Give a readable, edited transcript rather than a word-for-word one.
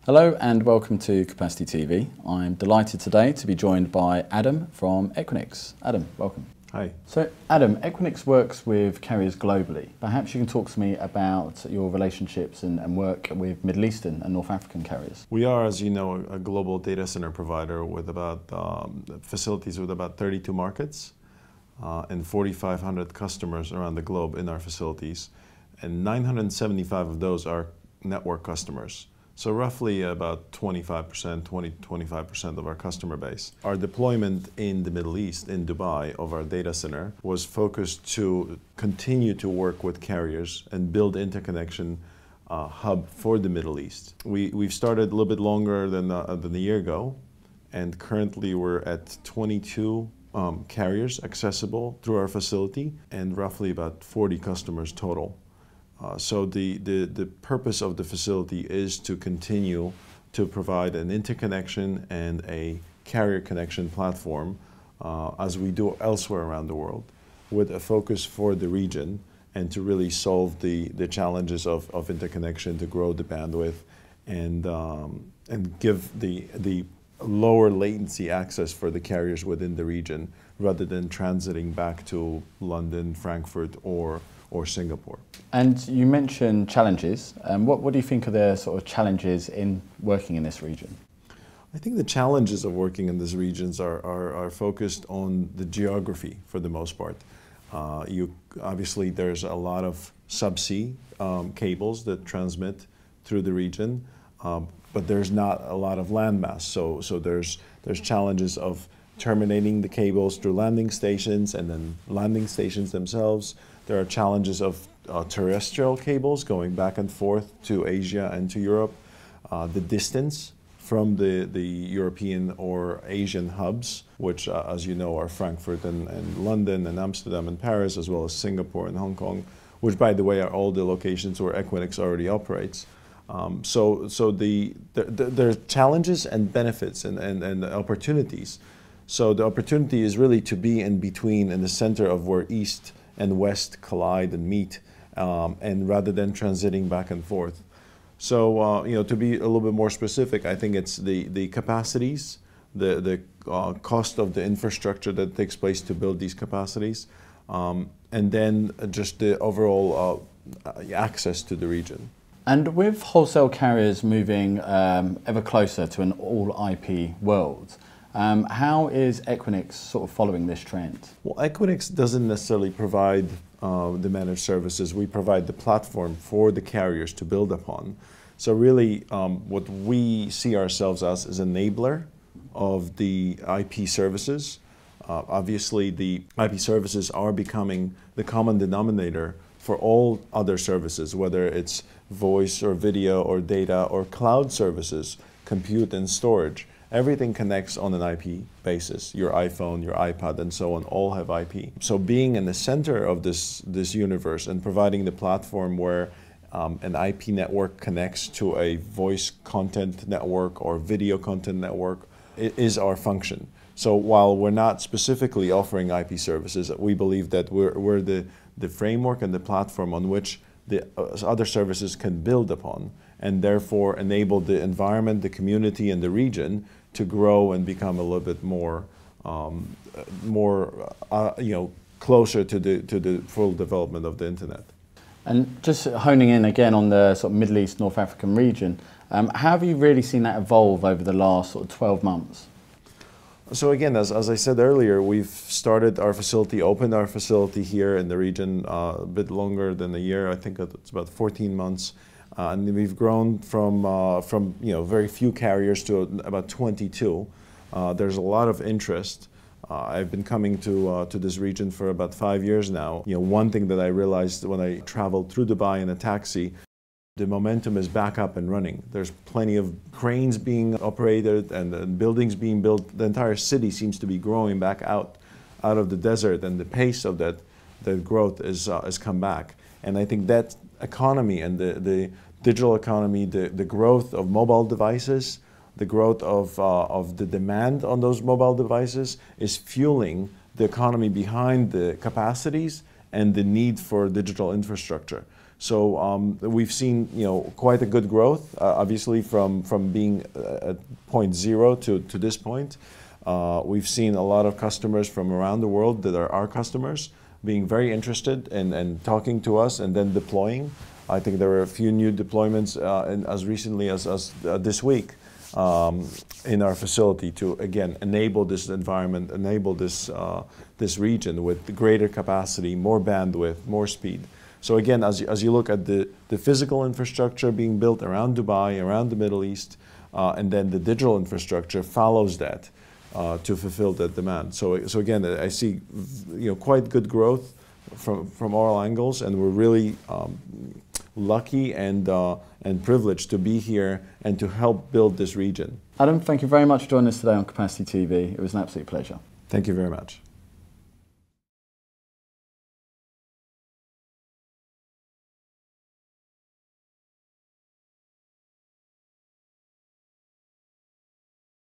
Hello and welcome to Capacity TV. I'm delighted today to be joined by Adam from Equinix. Adam, welcome. Hi. So Adam, Equinix works with carriers globally. Perhaps you can talk to me about your relationships and work with Middle Eastern and North African carriers. We are, as you know, a global data center provider with about facilities with about 32 markets and 4,500 customers around the globe in our facilities. And 975 of those are network customers. So roughly about 25% of our customer base. Our deployment in the Middle East, in Dubai, of our data center was focused to continue to work with carriers and build interconnection hub for the Middle East. We've started a little bit longer than a year ago, and currently we're at 22 carriers accessible through our facility and roughly about 40 customers total. So the purpose of the facility is to continue to provide an interconnection and a carrier connection platform as we do elsewhere around the world, with a focus for the region and to really solve the challenges of interconnection, to grow the bandwidth and give the lower latency access for the carriers within the region rather than transiting back to London, Frankfurt or Singapore. And you mentioned challenges. What do you think are the sort of challenges in working in this region? I think the challenges of working in these regions are focused on the geography for the most part. Obviously there's a lot of subsea cables that transmit through the region, but there's not a lot of landmass. So there's challenges of terminating the cables through landing stations and then landing stations themselves. There are challenges of terrestrial cables going back and forth to Asia and to Europe. The distance from the European or Asian hubs, which as you know are Frankfurt and London and Amsterdam and Paris, as well as Singapore and Hong Kong, which by the way are all the locations where Equinix already operates. So there are challenges and benefits and opportunities. So the opportunity is really to be in between, in the center of where East and West collide and meet, and rather than transiting back and forth. So to be a little bit more specific, I think it's the capacities, the cost of the infrastructure that takes place to build these capacities, and then just the overall access to the region. And with wholesale carriers moving ever closer to an all-IP world, how is Equinix sort of following this trend? Well, Equinix doesn't necessarily provide the managed services. We provide the platform for the carriers to build upon. So really what we see ourselves as is enabler of the IP services. Obviously the IP services are becoming the common denominator for all other services, whether it's voice or video or data or cloud services, compute and storage. Everything connects on an IP basis. Your iPhone, your iPad, and so on all have IP. So being in the center of this universe and providing the platform where an IP network connects to a voice content network or video content network is our function. So while we're not specifically offering IP services, we believe that we're the framework and the platform on which the other services can build upon, and therefore enable the environment, the community, and the region to grow and become a little bit more, closer to the full development of the internet. And just honing in again on the sort of Middle East, North African region, how have you really seen that evolve over the last sort of 12 months? So again, as I said earlier, we've started our facility, opened our facility here in the region a bit longer than a year. I think it's about 14 months. And we've grown from very few carriers to about 22. There's a lot of interest. I've been coming to this region for about 5 years now. One thing that I realized when I traveled through Dubai in a taxi, the momentum is back up and running. There's plenty of cranes being operated and buildings being built. The entire city seems to be growing back out of the desert, and the pace of that growth is come back. And I think that economy and the digital economy, the growth of mobile devices, the growth of the demand on those mobile devices is fueling the economy behind the capacities and the need for digital infrastructure. So we've seen quite a good growth, obviously from being at point zero to this point. We've seen a lot of customers from around the world that are our customers being very interested and talking to us and then deploying. I think there were a few new deployments as recently as this week in our facility to, again, enable this environment, enable this, this region with greater capacity, more bandwidth, more speed. So again, as you look at the physical infrastructure being built around Dubai, around the Middle East, and then the digital infrastructure follows that to fulfill that demand. So again, I see quite good growth from all angles, and we're really lucky and privileged to be here and to help build this region. Adam, thank you very much for joining us today on Capacity TV. It was an absolute pleasure. Thank you very much.